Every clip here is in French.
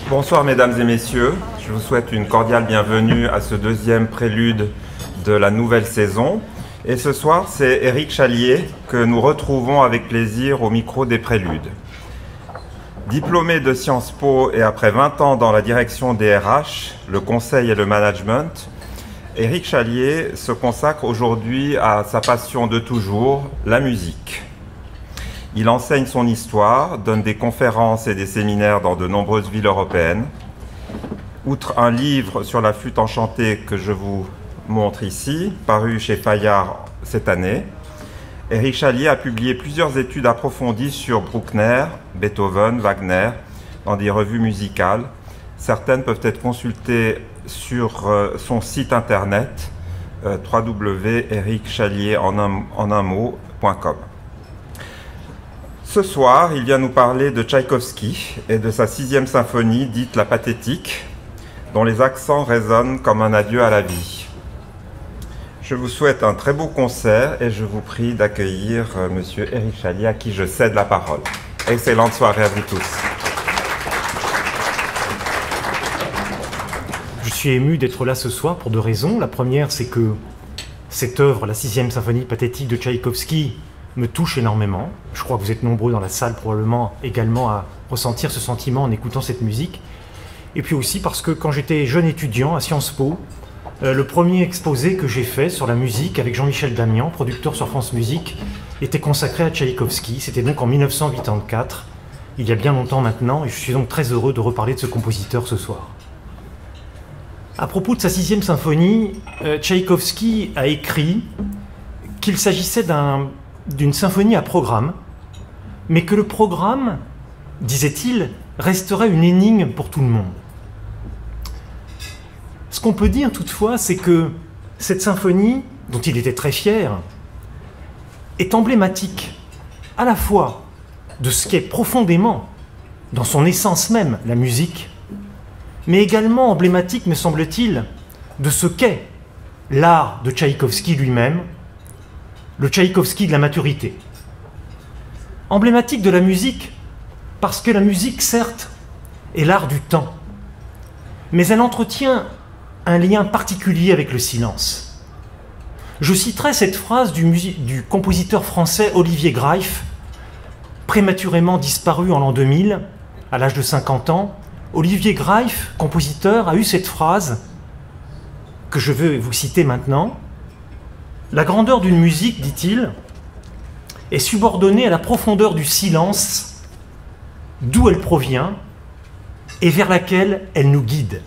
Bonsoir mesdames et messieurs, je vous souhaite une cordiale bienvenue à ce deuxième prélude de la nouvelle saison. Et ce soir, c'est Éric Chalier que nous retrouvons avec plaisir au micro des préludes. Diplômé de Sciences Po et après 20 ans dans la direction des RH, le conseil et le management, Éric Chalier se consacre aujourd'hui à sa passion de toujours, la musique. Il enseigne son histoire, donne des conférences et des séminaires dans de nombreuses villes européennes. Outre un livre sur la flûte enchantée que je vous montre ici, paru chez Fayard cette année, Éric Chalier a publié plusieurs études approfondies sur Bruckner, Beethoven, Wagner, dans des revues musicales. Certaines peuvent être consultées sur son site internet www.ericchalier.com. Ce soir, il vient nous parler de Tchaïkovski et de sa 6e symphonie dite la Pathétique, dont les accents résonnent comme un adieu à la vie. Je vous souhaite un très beau concert et je vous prie d'accueillir Monsieur Éric Chalier, à qui je cède la parole. Excellente soirée à vous tous. Je suis ému d'être là ce soir pour deux raisons. La première, c'est que cette œuvre, la 6e symphonie pathétique de Tchaïkovski, me touche énormément. Je crois que vous êtes nombreux dans la salle probablement également à ressentir ce sentiment en écoutant cette musique. Et puis aussi parce que quand j'étais jeune étudiant à Sciences Po, le premier exposé que j'ai fait sur la musique avec Jean-Michel Damian, producteur sur France Musique, était consacré à Tchaïkovski. C'était donc en 1984, il y a bien longtemps maintenant, et je suis donc très heureux de reparler de ce compositeur ce soir. À propos de sa 6e symphonie, Tchaïkovski a écrit qu'il s'agissait d'une symphonie à programme, mais que le programme, disait-il, resterait une énigme pour tout le monde. Ce qu'on peut dire toutefois, c'est que cette symphonie, dont il était très fier, est emblématique à la fois de ce qu'est profondément, dans son essence même, la musique, mais également emblématique, me semble-t-il, de ce qu'est l'art de Tchaïkovski lui-même, le Tchaïkovski de la maturité. Emblématique de la musique, parce que la musique, certes, est l'art du temps, mais elle entretient un lien particulier avec le silence. Je citerai cette phrase du compositeur français Olivier Greif, prématurément disparu en l'an 2000, à l'âge de 50 ans. Olivier Greif, compositeur, a eu cette phrase que je veux vous citer maintenant. La grandeur d'une musique, dit-il, est subordonnée à la profondeur du silence, d'où elle provient et vers laquelle elle nous guide.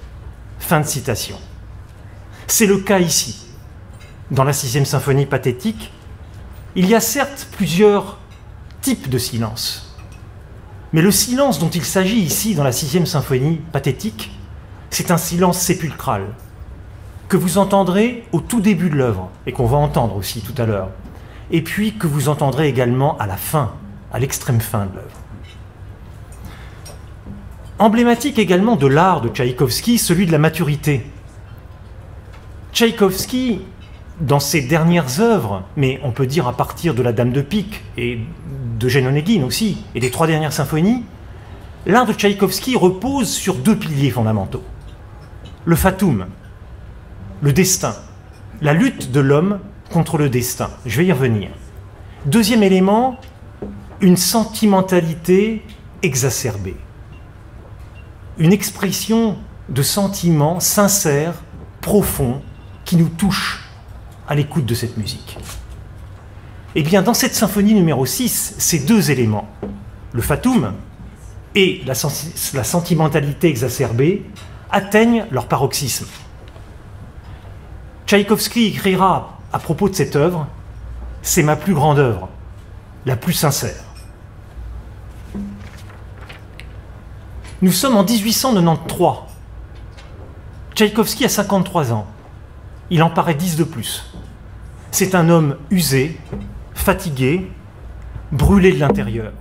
Fin de citation. C'est le cas ici. Dans la 6e symphonie pathétique, il y a certes plusieurs types de silence. Mais le silence dont il s'agit ici dans la 6e symphonie pathétique, c'est un silence sépulcral, que vous entendrez au tout début de l'œuvre, et qu'on va entendre aussi tout à l'heure, et puis que vous entendrez également à la fin, à l'extrême fin de l'œuvre. Emblématique également de l'art de Tchaïkovski, celui de la maturité. Tchaïkovski, dans ses dernières œuvres, mais on peut dire à partir de la Dame de Pique et d'Eugène Onegin aussi, et des 3 dernières symphonies, l'art de Tchaïkovski repose sur 2 piliers fondamentaux. Le fatum, le destin, la lutte de l'homme contre le destin. Je vais y revenir. Deuxième élément, une sentimentalité exacerbée. Une expression de sentiments sincères, profonds, qui nous touchent à l'écoute de cette musique. Eh bien, dans cette symphonie numéro 6, ces 2 éléments, le fatum et la sentimentalité exacerbée, atteignent leur paroxysme. Tchaïkovski écrira à propos de cette œuvre « C'est ma plus grande œuvre, la plus sincère ». Nous sommes en 1893. Tchaïkovski a 53 ans. Il en paraît 10 de plus. C'est un homme usé, fatigué, brûlé de l'intérieur.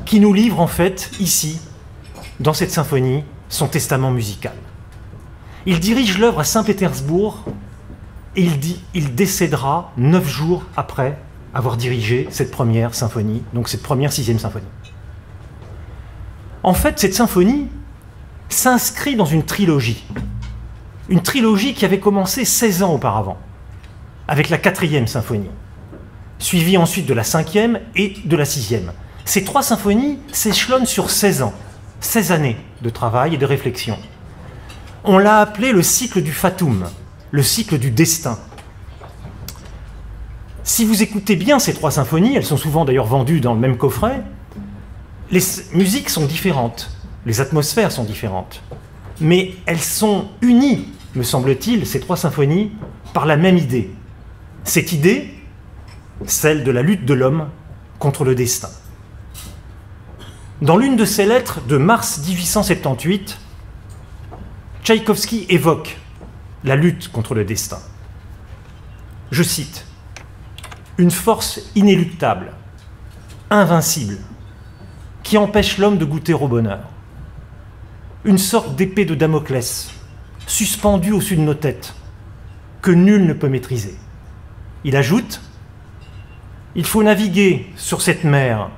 qui nous livre en fait, ici, dans cette symphonie, son testament musical. Il dirige l'œuvre à Saint-Pétersbourg et il décédera 9 jours après avoir dirigé cette première symphonie, donc cette première 6e symphonie. En fait, cette symphonie s'inscrit dans une trilogie qui avait commencé 16 ans auparavant, avec la 4e symphonie, suivie ensuite de la 5e et de la 6e. Ces 3 symphonies s'échelonnent sur 16 ans, 16 années de travail et de réflexion. On l'a appelé le cycle du fatum, le cycle du destin. Si vous écoutez bien ces 3 symphonies, elles sont souvent d'ailleurs vendues dans le même coffret, les musiques sont différentes, les atmosphères sont différentes, mais elles sont unies, me semble-t-il, ces 3 symphonies, par la même idée. Cette idée, celle de la lutte de l'homme contre le destin. Dans l'une de ses lettres de mars 1878, Tchaïkovski évoque la lutte contre le destin. Je cite, « Une force inéluctable, invincible, qui empêche l'homme de goûter au bonheur. Une sorte d'épée de Damoclès, suspendue au-dessus de nos têtes, que nul ne peut maîtriser. » Il ajoute, « Il faut naviguer sur cette mer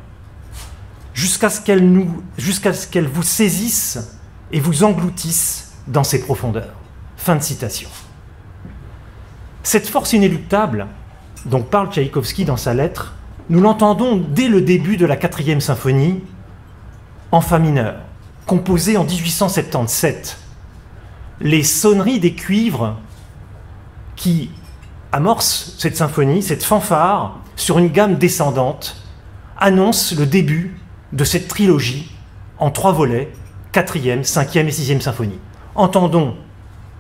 jusqu'à ce qu'elle vous saisisse et vous engloutisse dans ses profondeurs. » Fin de citation. Cette force inéluctable, dont parle Tchaïkovski dans sa lettre, nous l'entendons dès le début de la 4e symphonie, en fa mineur, composée en 1877. Les sonneries des cuivres qui amorcent cette symphonie, cette fanfare, sur une gamme descendante, annoncent le début de cette trilogie en 3 volets, 4e, 5e et 6e symphonie. Entendons,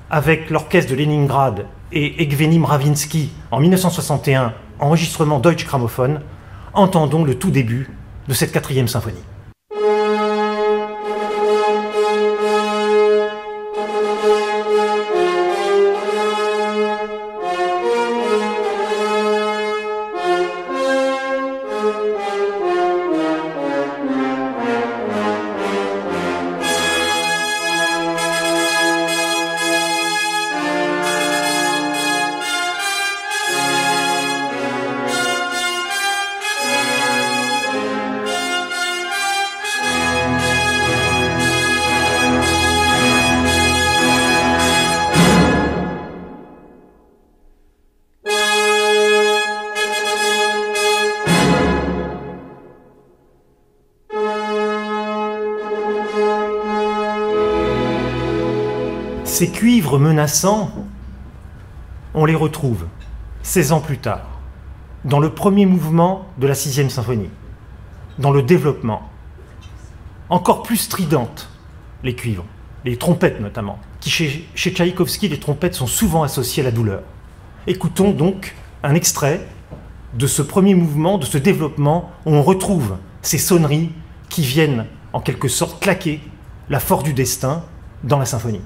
avec l'orchestre de Leningrad et Evgeny Mravinsky en 1961, enregistrement Deutsche Grammophon, entendons le tout début de cette 4e symphonie. Ces cuivres menaçants, on les retrouve 16 ans plus tard, dans le premier mouvement de la 6e symphonie, dans le développement. Encore plus stridentes, les cuivres, les trompettes notamment, qui chez Tchaïkovski, les trompettes sont souvent associées à la douleur. Écoutons donc un extrait de ce premier mouvement, de ce développement, où on retrouve ces sonneries qui viennent en quelque sorte claquer la force du destin dans la symphonie.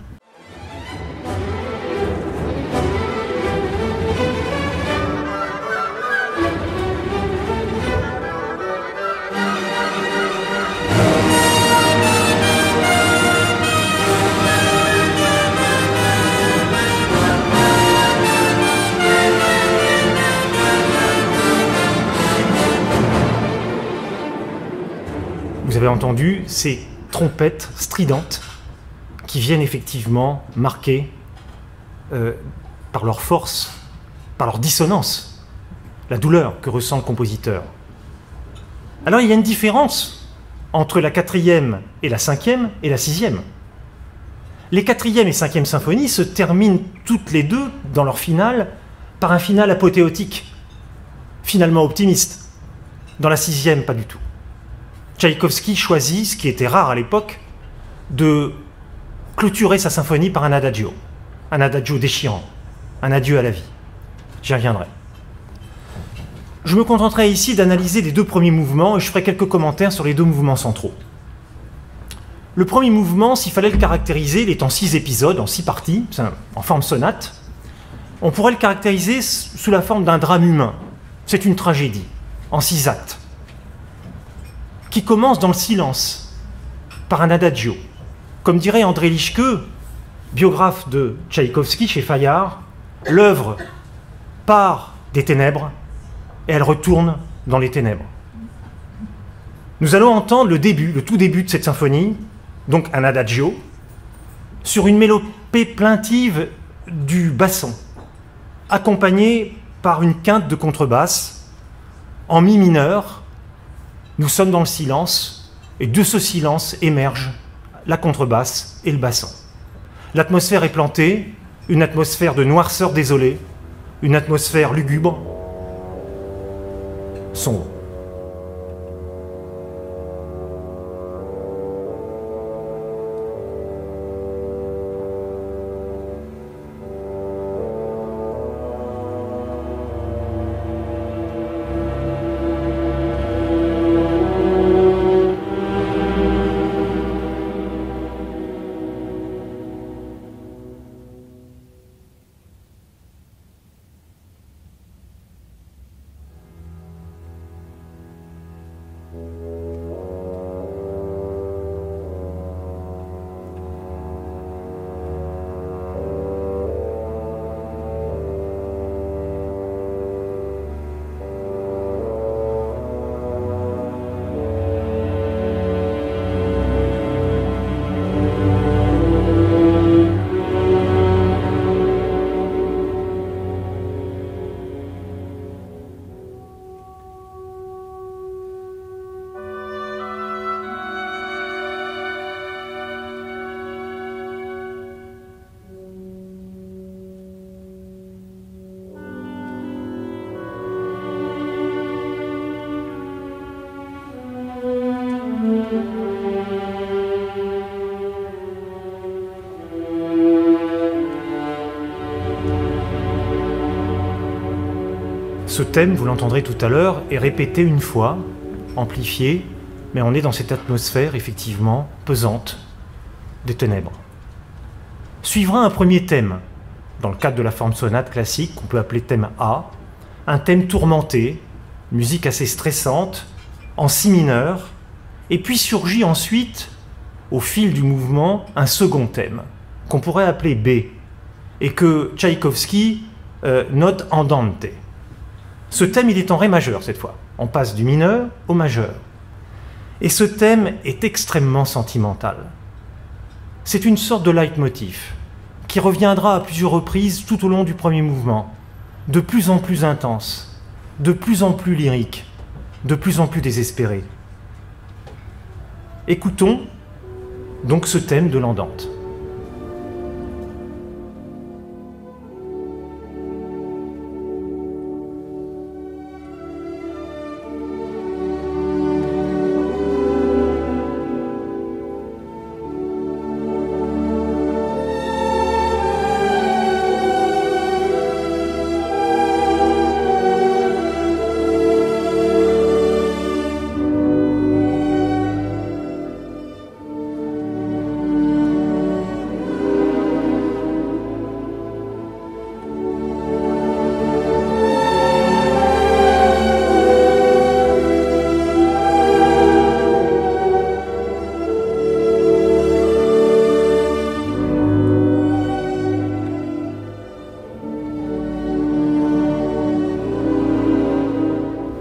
Vous avez entendu ces trompettes stridentes qui viennent effectivement marquer par leur force, par leur dissonance, la douleur que ressent le compositeur. Alors il y a une différence entre la 4e et la 5e et la 6e. Les 4e et 5e symphonies se terminent toutes les deux dans leur finale par un final apothéotique, finalement optimiste. Dans la 6e, pas du tout. Tchaïkovski choisit, ce qui était rare à l'époque, de clôturer sa symphonie par un adagio déchirant, un adieu à la vie. J'y reviendrai. Je me contenterai ici d'analyser les 2 premiers mouvements et je ferai quelques commentaires sur les 2 mouvements centraux. Le premier mouvement, s'il fallait le caractériser, il est en 6 épisodes, en 6 parties, en forme sonate. On pourrait le caractériser sous la forme d'un drame humain. C'est une tragédie, en 6 actes. qui commence dans le silence, par un adagio. Comme dirait André Lischke, biographe de Tchaïkovski chez Fayard, l'œuvre part des ténèbres et elle retourne dans les ténèbres. Nous allons entendre le tout début de cette symphonie, donc un adagio, sur une mélopée plaintive du basson, accompagnée par une quinte de contrebasse en mi mineur. Nous sommes dans le silence, et de ce silence émergent la contrebasse et le basson. L'atmosphère est plantée, une atmosphère de noirceur désolée, une atmosphère lugubre, sombre. Ce thème, vous l'entendrez tout à l'heure, est répété une fois, amplifié, mais on est dans cette atmosphère, effectivement, pesante, des ténèbres. Suivra un premier thème, dans le cadre de la forme sonate classique, qu'on peut appeler thème A, un thème tourmenté, musique assez stressante, en si mineur, et puis surgit ensuite, au fil du mouvement, un second thème, qu'on pourrait appeler B, et que Tchaïkovski note andante. Ce thème, il est en ré majeur cette fois. On passe du mineur au majeur. Et ce thème est extrêmement sentimental. C'est une sorte de leitmotiv qui reviendra à plusieurs reprises tout au long du premier mouvement, de plus en plus intense, de plus en plus lyrique, de plus en plus désespéré. Écoutons donc ce thème de l'andante.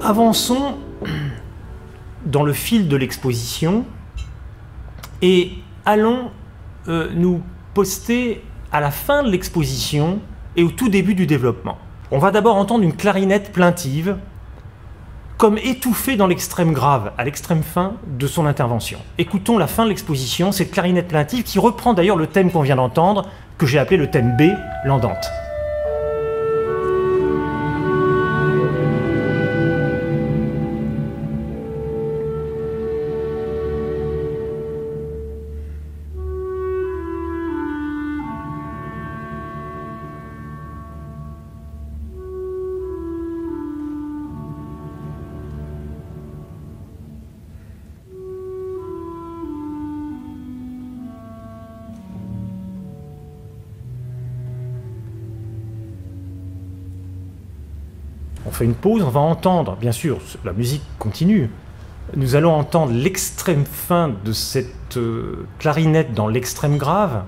Avançons dans le fil de l'exposition et allons nous poster à la fin de l'exposition et au tout début du développement. On va d'abord entendre une clarinette plaintive comme étouffée dans l'extrême grave, à l'extrême fin de son intervention. Écoutons la fin de l'exposition, cette clarinette plaintive qui reprend d'ailleurs le thème qu'on vient d'entendre, que j'ai appelé le thème B, l'andante. On fait une pause, on va entendre, bien sûr, la musique continue, nous allons entendre l'extrême fin de cette clarinette dans l'extrême grave,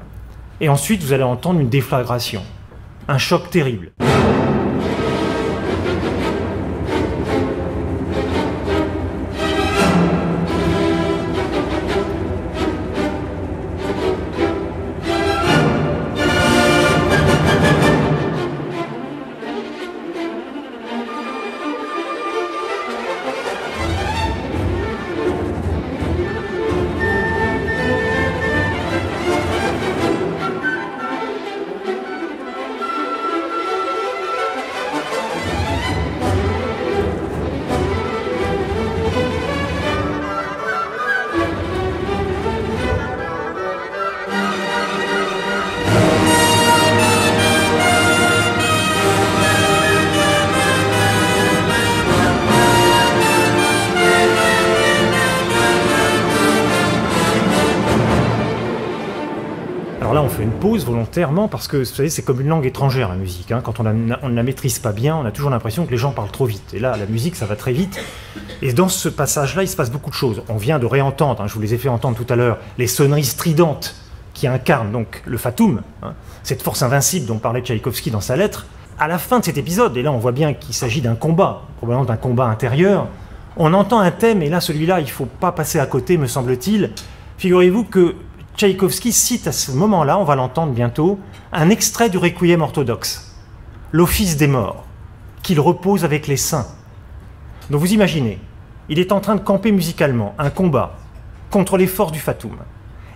et ensuite vous allez entendre une déflagration, un choc terrible. Alors là, on fait une pause volontairement parce que, vous savez, c'est comme une langue étrangère, la musique. Hein. Quand on ne la maîtrise pas bien, on a toujours l'impression que les gens parlent trop vite. Et là, la musique, ça va très vite. Et dans ce passage-là, il se passe beaucoup de choses. On vient de réentendre, hein, je vous les ai fait entendre tout à l'heure, les sonneries stridentes qui incarnent donc le fatum, hein, cette force invincible dont parlait Tchaïkovski dans sa lettre. À la fin de cet épisode, et là on voit bien qu'il s'agit d'un combat, probablement d'un combat intérieur, on entend un thème, et là celui-là, il ne faut pas passer à côté, me semble-t-il. Figurez-vous que Tchaïkovski cite à ce moment-là, on va l'entendre bientôt, un extrait du Requiem orthodoxe, l'office des morts, qu'il repose avec les saints. Donc vous imaginez, il est en train de camper musicalement un combat contre les forces du fatum.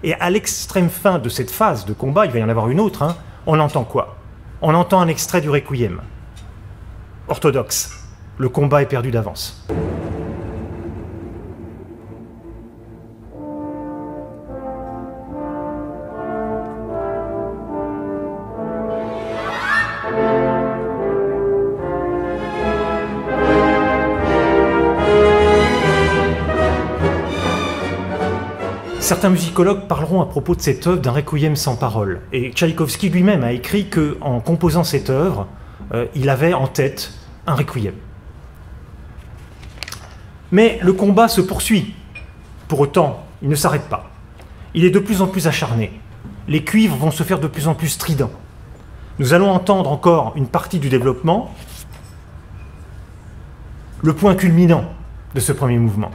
Et à l'extrême fin de cette phase de combat, il va y en avoir une autre, hein, on entend quoi? On entend un extrait du Requiem orthodoxe. Le combat est perdu d'avance. Certains musicologues parleront à propos de cette œuvre d'un requiem sans parole. Et Tchaïkovski lui-même a écrit qu'en composant cette œuvre, il avait en tête un requiem. Mais le combat se poursuit. Pour autant, il ne s'arrête pas. Il est de plus en plus acharné. Les cuivres vont se faire de plus en plus stridents. Nous allons entendre encore une partie du développement, le point culminant de ce premier mouvement.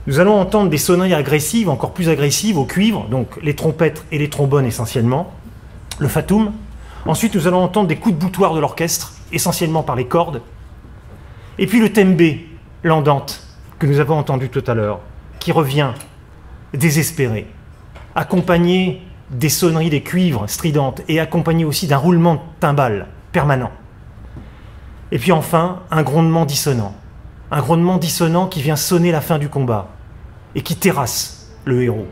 Nous allons entendre des sonneries agressives, encore plus agressives, au cuivre, donc les trompettes et les trombones essentiellement, le fatum. Ensuite, nous allons entendre des coups de boutoir de l'orchestre, essentiellement par les cordes. Et puis le tembé, l'andante, que nous avons entendu tout à l'heure, qui revient désespéré, accompagné des sonneries des cuivres stridentes et accompagné aussi d'un roulement de timbales permanent. Et puis enfin, un grondement dissonant. Un grondement dissonant qui vient sonner la fin du combat et qui terrasse le héros.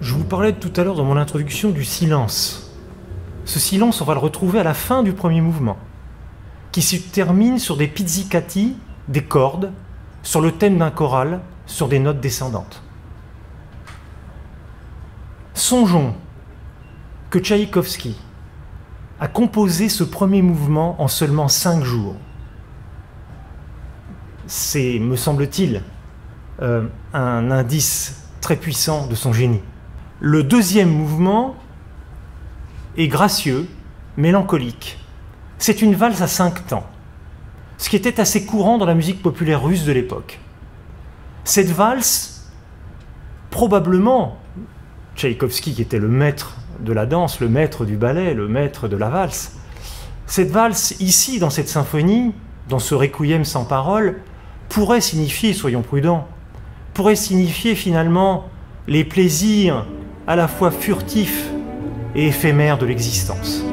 Je vous parlais tout à l'heure dans mon introduction du silence. Ce silence, on va le retrouver à la fin du premier mouvement, qui se termine sur des pizzicati, des cordes, sur le thème d'un choral sur des notes descendantes. Songeons que Tchaïkovski a composé ce premier mouvement en seulement 5 jours. C'est, me semble-t-il, un indice très puissant de son génie. Le deuxième mouvement est gracieux, mélancolique. C'est une valse à 5 temps, ce qui était assez courant dans la musique populaire russe de l'époque. Cette valse, probablement, Tchaïkovski, qui était le maître de la danse, le maître du ballet, le maître de la valse, cette valse, ici, dans cette symphonie, dans ce requiem sans parole, pourrait signifier, soyons prudents, pourrait signifier finalement les plaisirs à la fois furtifs et éphémères de l'existence.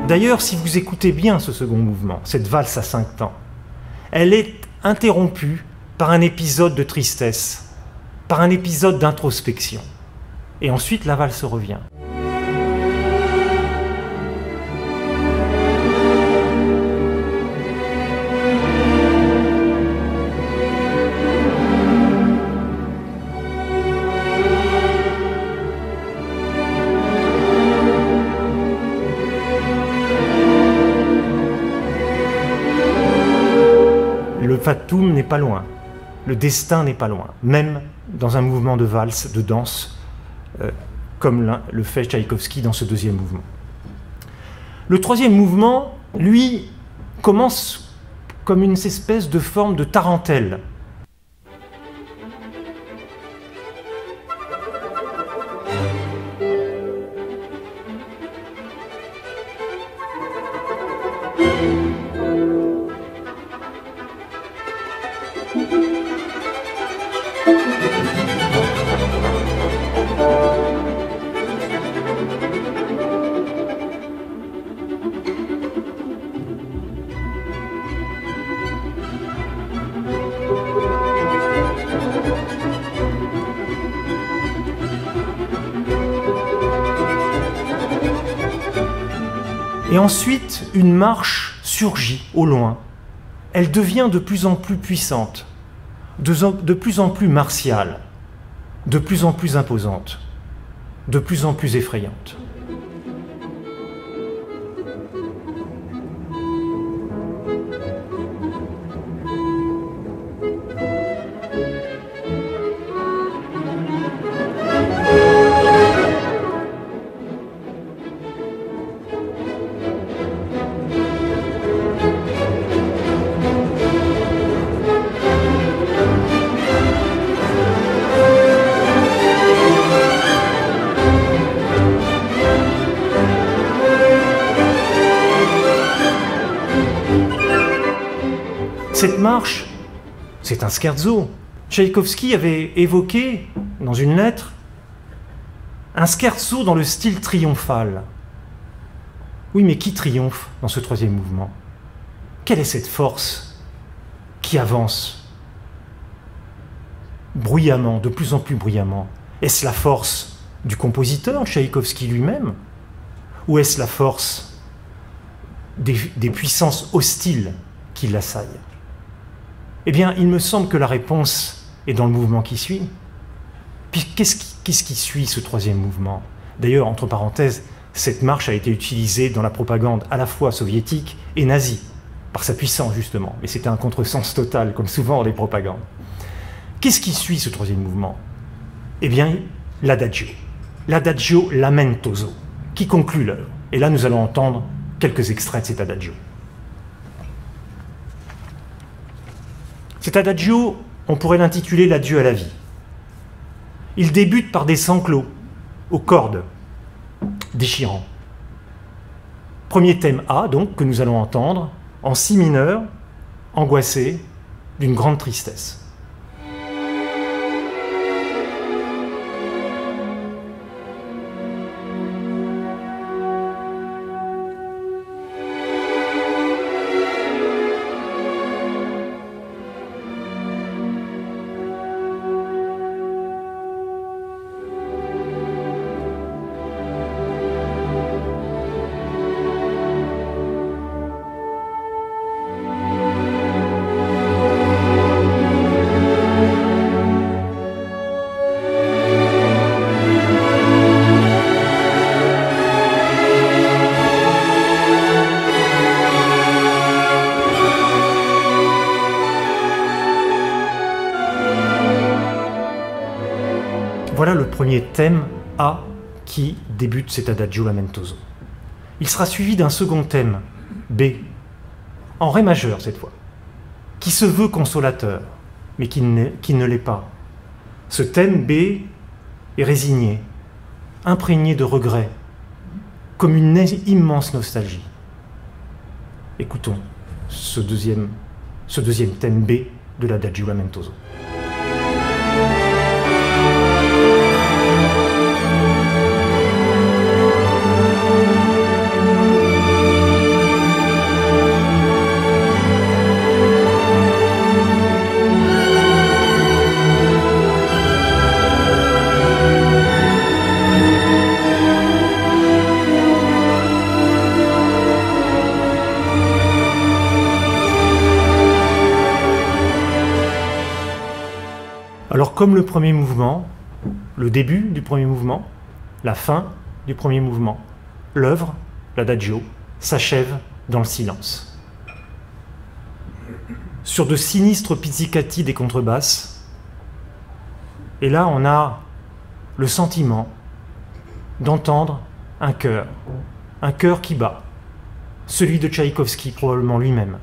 D'ailleurs, si vous écoutez bien ce second mouvement, cette valse à 5 temps, elle est interrompue par un épisode de tristesse, par un épisode d'introspection. Et ensuite, la valse revient. Le fatum n'est pas loin, le destin n'est pas loin, même dans un mouvement de valse, de danse, comme le fait Tchaïkovski dans ce deuxième mouvement. Le troisième mouvement, lui, commence comme une espèce de forme de tarentelle. Et ensuite, une marche surgit au loin. Elle devient de plus en plus puissante, de plus en plus martiale, de plus en plus imposante, de plus en plus effrayante. Cette marche, c'est un scherzo. Tchaïkovski avait évoqué, dans une lettre, un scherzo dans le style triomphal. Oui, mais qui triomphe dans ce troisième mouvement? Quelle est cette force qui avance bruyamment, de plus en plus bruyamment? Est-ce la force du compositeur, Tchaïkovski lui-même? Ou est-ce la force des puissances hostiles qui l'assaillent? Eh bien, il me semble que la réponse est dans le mouvement qui suit. Puis qu'est-ce qui suit ce troisième mouvement? D'ailleurs, entre parenthèses, cette marche a été utilisée dans la propagande à la fois soviétique et nazie, par sa puissance justement. Mais c'était un contresens total, comme souvent dans les propagandes. Qu'est-ce qui suit ce troisième mouvement? Eh bien, l'adagio. L'adagio lamentoso, qui conclut l'œuvre. Et là, nous allons entendre quelques extraits de cet adagio. Cet adagio, on pourrait l'intituler l'adieu à la vie. Il débute par des sansclots, aux cordes, déchirants. Premier thème A, donc, que nous allons entendre, en si mineur, angoissé, d'une grande tristesse. premier thème A qui débute cet adagio lamentoso. Il sera suivi d'un second thème, B, en ré majeur cette fois, qui se veut consolateur, mais qui ne l'est pas. Ce thème B est résigné, imprégné de regrets, comme une immense nostalgie. Écoutons ce deuxième thème B de l'adagio lamentoso. Alors comme le premier mouvement, le début du premier mouvement, la fin du premier mouvement, l'œuvre, l'adagio, s'achève dans le silence. Sur de sinistres pizzicati des contrebasses, et là on a le sentiment d'entendre un cœur qui bat, celui de Tchaïkovski probablement lui-même,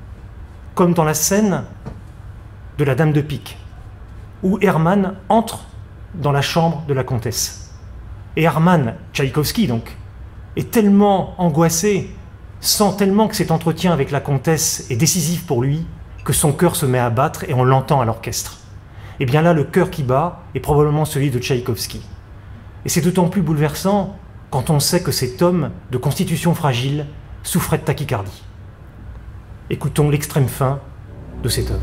comme dans la scène de la Dame de pique, où Hermann entre dans la chambre de la comtesse. Et Hermann, Tchaïkovski donc, est tellement angoissé, sent tellement que cet entretien avec la comtesse est décisif pour lui, que son cœur se met à battre et on l'entend à l'orchestre. Et bien là, le cœur qui bat est probablement celui de Tchaïkovski. Et c'est d'autant plus bouleversant quand on sait que cet homme de constitution fragile souffrait de tachycardie. Écoutons l'extrême fin de cette œuvre.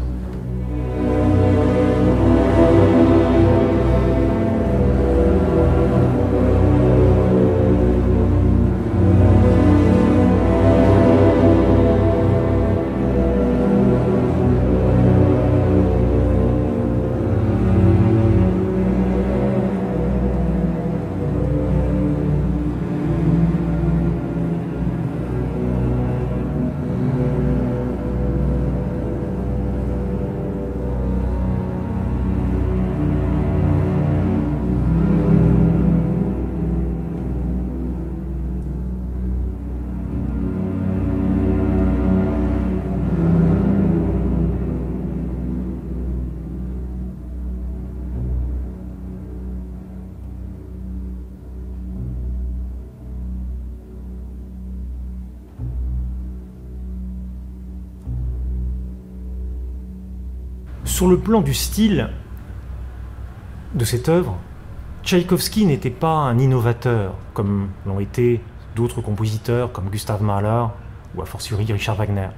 Sur le plan du style de cette œuvre, Tchaïkovski n'était pas un innovateur, comme l'ont été d'autres compositeurs comme Gustav Mahler ou a fortiori Richard Wagner.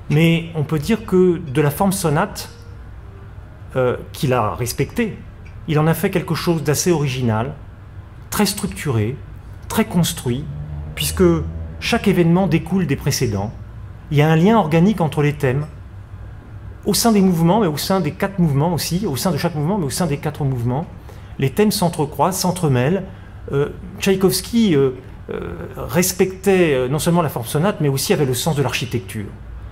Mais on peut dire que de la forme sonate qu'il a respectée, il en a fait quelque chose d'assez original, très structuré, très construit, puisque chaque événement découle des précédents. Il y a un lien organique entre les thèmes, au sein des mouvements, mais au sein des 4 mouvements aussi, au sein de chaque mouvement, mais au sein des 4 mouvements, les thèmes s'entrecroisent, s'entremêlent. Tchaïkovski respectait non seulement la forme sonate, mais aussi avait le sens de l'architecture,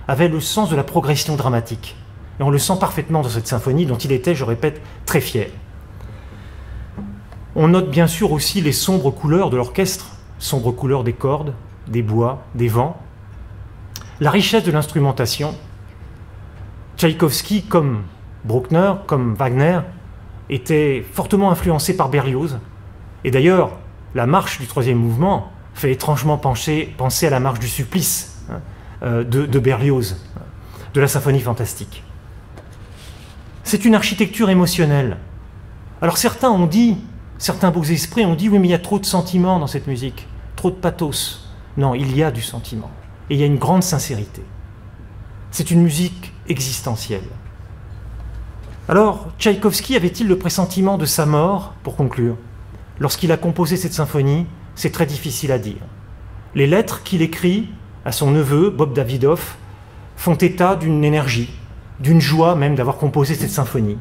avait le sens de la progression dramatique. Et on le sent parfaitement dans cette symphonie, dont il était, je répète, très fier. On note bien sûr aussi les sombres couleurs de l'orchestre, sombres couleurs des cordes, des bois, des vents. La richesse de l'instrumentation. Tchaïkovski, comme Bruckner, comme Wagner, était fortement influencé par Berlioz. Et d'ailleurs, la marche du 3e mouvement fait étrangement penser à la marche du supplice de Berlioz, de la symphonie fantastique. C'est une architecture émotionnelle. Alors certains beaux esprits ont dit, oui, mais il y a trop de sentiments dans cette musique, trop de pathos. Non, il y a du sentiment. Et il y a une grande sincérité. C'est une musique existentielle. Alors, Tchaïkovski avait-il le pressentiment de sa mort, pour conclure? Lorsqu'il a composé cette symphonie, c'est très difficile à dire. Les lettres qu'il écrit à son neveu, Bob Davidoff, font état d'une énergie, d'une joie même d'avoir composé cette symphonie.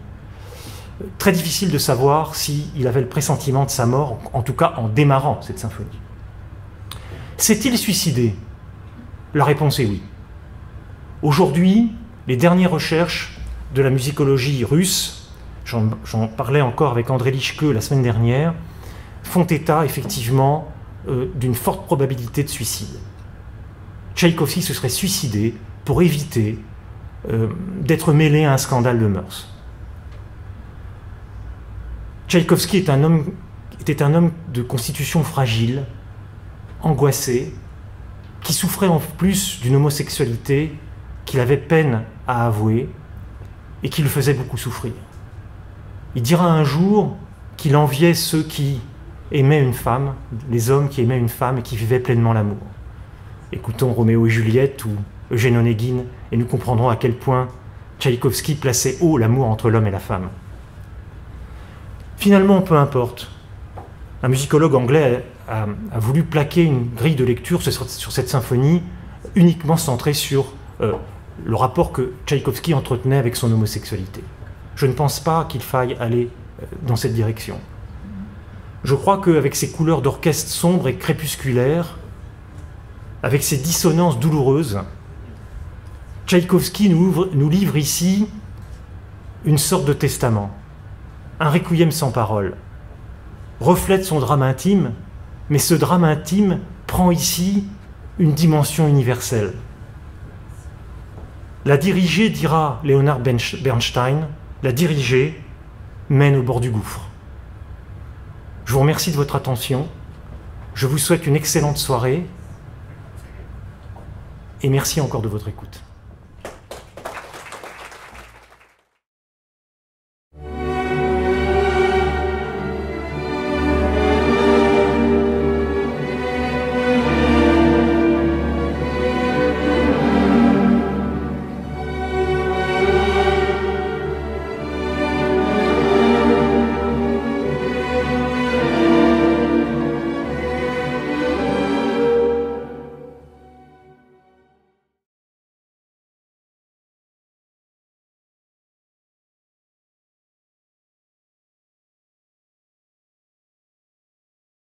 Très difficile de savoir s'il avait le pressentiment de sa mort, en tout cas en démarrant cette symphonie. S'est-il suicidé? La réponse est oui. Aujourd'hui, les dernières recherches de la musicologie russe j'en parlais encore avec André Lischke la semaine dernière, font état effectivement d'une forte probabilité de suicide. Tchaïkovski se serait suicidé pour éviter d'être mêlé à un scandale de mœurs. Tchaïkovski était un homme de constitution fragile, angoissé, qui souffrait en plus d'une homosexualité qu'il avait peine à avouer et qui le faisait beaucoup souffrir. Il dira un jour qu'il enviait ceux qui aimaient une femme, les hommes qui aimaient une femme et qui vivaient pleinement l'amour. Écoutons Roméo et Juliette ou Eugène Onégine et nous comprendrons à quel point Tchaïkovski plaçait haut l'amour entre l'homme et la femme. Finalement, peu importe. Un musicologue anglais a voulu plaquer une grille de lecture sur cette symphonie uniquement centrée sur le rapport que Tchaïkovski entretenait avec son homosexualité. Je ne pense pas qu'il faille aller dans cette direction. Je crois qu'avec ses couleurs d'orchestre sombres et crépusculaires, avec ses dissonances douloureuses, Tchaïkovski nous livre ici une sorte de testament, un requiem sans parole, reflète son drame intime, mais ce drame intime prend ici une dimension universelle. La dirigée, dira Leonard Bernstein, la dirigée mène au bord du gouffre. Je vous remercie de votre attention, je vous souhaite une excellente soirée et merci encore de votre écoute.